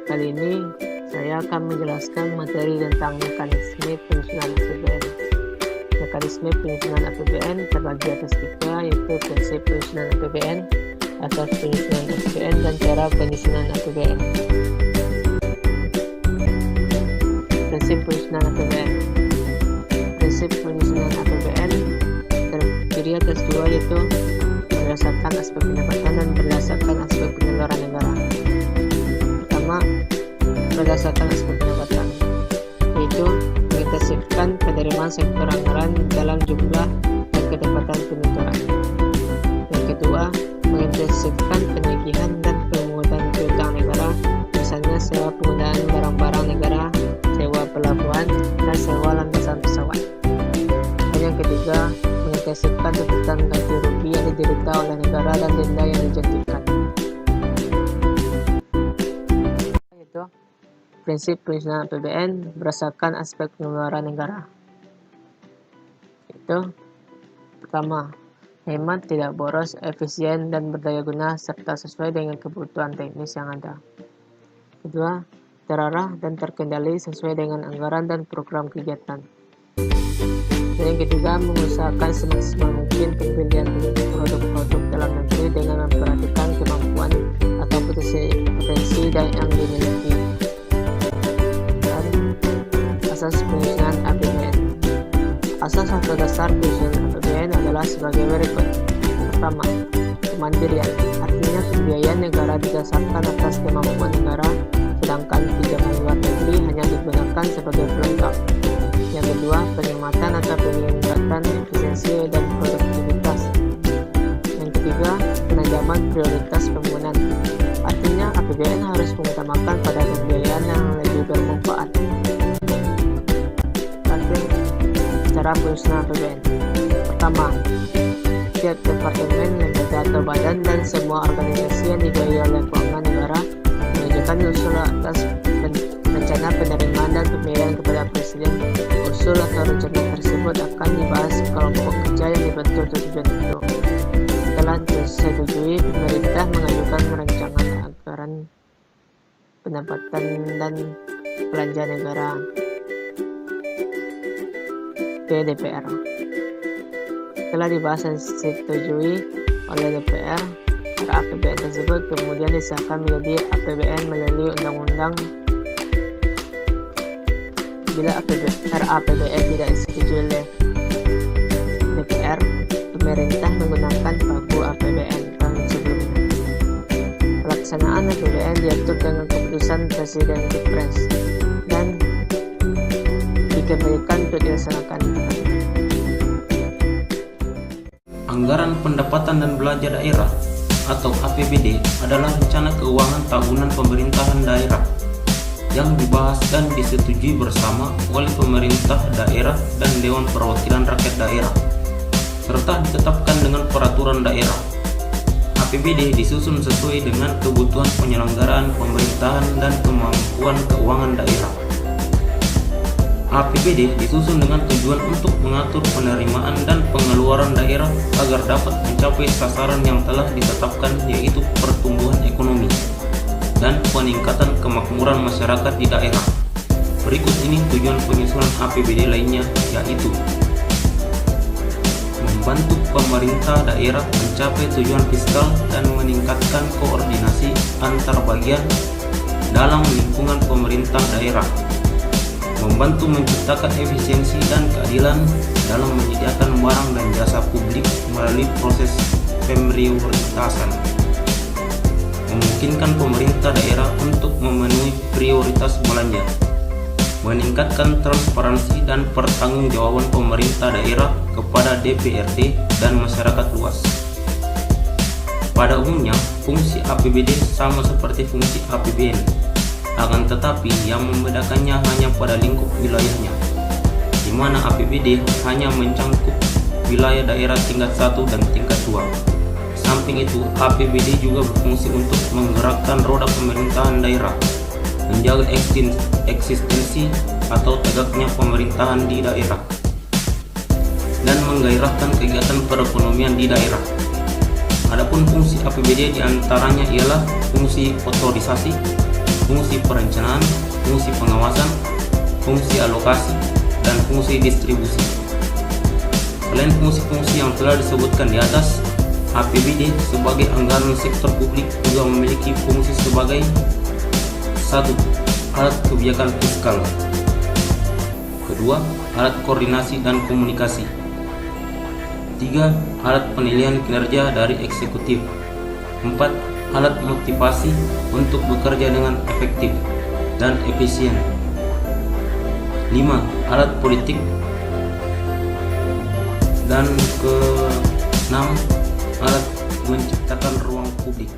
Kali ini saya akan menjelaskan materi tentang mekanisme penyusunan APBN. Mekanisme penyusunan APBN terbagi atas tiga, yaitu prinsip penyusunan APBN, asas penyusunan APBN, dan cara penyusunan APBN. Prinsip penyusunan APBN. Prinsip penyusunan APBN terdiri atas dua, yaitu berdasarkan aspek pendapatan dan berdasarkan aspek pengeluaran negara. Pertama, berdasarkan aspek pendapatan, yaitu mengintensifkan penerimaan sektor anggaran dalam jumlah dan ketepatan penuturan. Yang kedua, mengintensifkan penagihan dan pemungutan piutang negara, misalnya sewa penggunaan barang-barang negara, sewa pelabuhan, dan sewa landasan pesawat. Dan yang ketiga, mengintensifkan tuntutan ganti rugi yang diderita oleh negara dan denda yang dijatuhkan. Prinsip penyusunan APBN berdasarkan aspek pengeluaran negara. Itu pertama, hemat, tidak boros, efisien, dan berdaya guna serta sesuai dengan kebutuhan teknis yang ada. Kedua, terarah dan terkendali sesuai dengan anggaran dan program kegiatan. Dan yang ketiga, mengusahakan semaksimal mungkin pembelian produk-produk dalam negeri dengan memperhatikan kemampuan atau potensi yang dimiliki. Asas penyusunan APBN. Asas atau dasar penyusunan APBN adalah sebagai berikut. Pertama, kemandirian, artinya pembiayaan negara didasarkan atas kemampuan negara, sedangkan pinjaman luar negeri hanya digunakan sebagai pelengkap. Yang kedua, penghematan atau peningkatan efisiensi dan produktivitas. Yang ketiga, penajaman prioritas pembangunan, artinya APBN harus mengutamakan pada pembiayaan yang lebih bermanfaat. Cara penyusunan APBN. Pertama, setiap departemen, lembaga atau badan dan semua organisasi yang dibiayai oleh keuangan negara mengajukan usul atas rencana penerimaan dan pembiayaan kepada Presiden. Usul atau rencana tersebut akan dibahas kelompok kerja yang dibentuk untuk tujuan itu. Setelah disetujui, pemerintah mengajukan rancangan anggaran pendapatan dan belanja negara ke DPR. Setelah dibahas dan disetujui oleh DPR, RAPBN tersebut kemudian disahkan menjadi APBN melalui undang-undang. Bila RAPBN tidak disetujui oleh DPR, pemerintah menggunakan pagu APBN tahun sebelumnya. Pelaksanaan APBN diatur dengan keputusan Presiden Kepres dan dikembalikan untuk dilaksanakan. Anggaran pendapatan dan belanja daerah atau APBD adalah rencana keuangan tahunan pemerintahan daerah yang dibahas dan disetujui bersama oleh pemerintah daerah dan Dewan Perwakilan Rakyat Daerah serta ditetapkan dengan peraturan daerah. APBD disusun sesuai dengan kebutuhan penyelenggaraan pemerintahan dan kemampuan keuangan daerah. APBD disusun dengan tujuan untuk mengatur penerimaan dan pengeluaran daerah agar dapat mencapai sasaran yang telah ditetapkan, yaitu pertumbuhan ekonomi dan peningkatan kemakmuran masyarakat di daerah. Berikut ini tujuan penyusunan APBD lainnya, yaitu membantu pemerintah daerah mencapai tujuan fiskal dan meningkatkan koordinasi antar bagian dalam lingkungan pemerintah daerah, membantu menciptakan efisiensi dan keadilan dalam menyediakan barang dan jasa publik melalui proses pemprioritasan, memungkinkan pemerintah daerah untuk memenuhi prioritas belanja, meningkatkan transparansi dan pertanggungjawaban pemerintah daerah kepada DPRD dan masyarakat luas. Pada umumnya, fungsi APBD sama seperti fungsi APBN, akan tetapi yang membedakannya hanya pada lingkup wilayahnya, di mana APBD hanya mencakup wilayah daerah tingkat 1 dan tingkat 2. Samping itu, APBD juga berfungsi untuk menggerakkan roda pemerintahan daerah, menjaga eksistensi atau tegaknya pemerintahan di daerah. dan menggairahkan kegiatan perekonomian di daerah. Adapun fungsi APBD diantaranya ialah fungsi otorisasi, fungsi perencanaan, fungsi pengawasan, fungsi alokasi, dan fungsi distribusi. Selain fungsi-fungsi yang telah disebutkan di atas, APBD sebagai anggaran sektor publik juga memiliki fungsi sebagai 1. Alat kebijakan fiskal. 2. Alat koordinasi dan komunikasi. 3. Alat penilaian kinerja dari eksekutif. 4. Alat motivasi untuk bekerja dengan efektif dan efisien. 5. Alat politik. Dan ke-6, alat menciptakan ruang publik.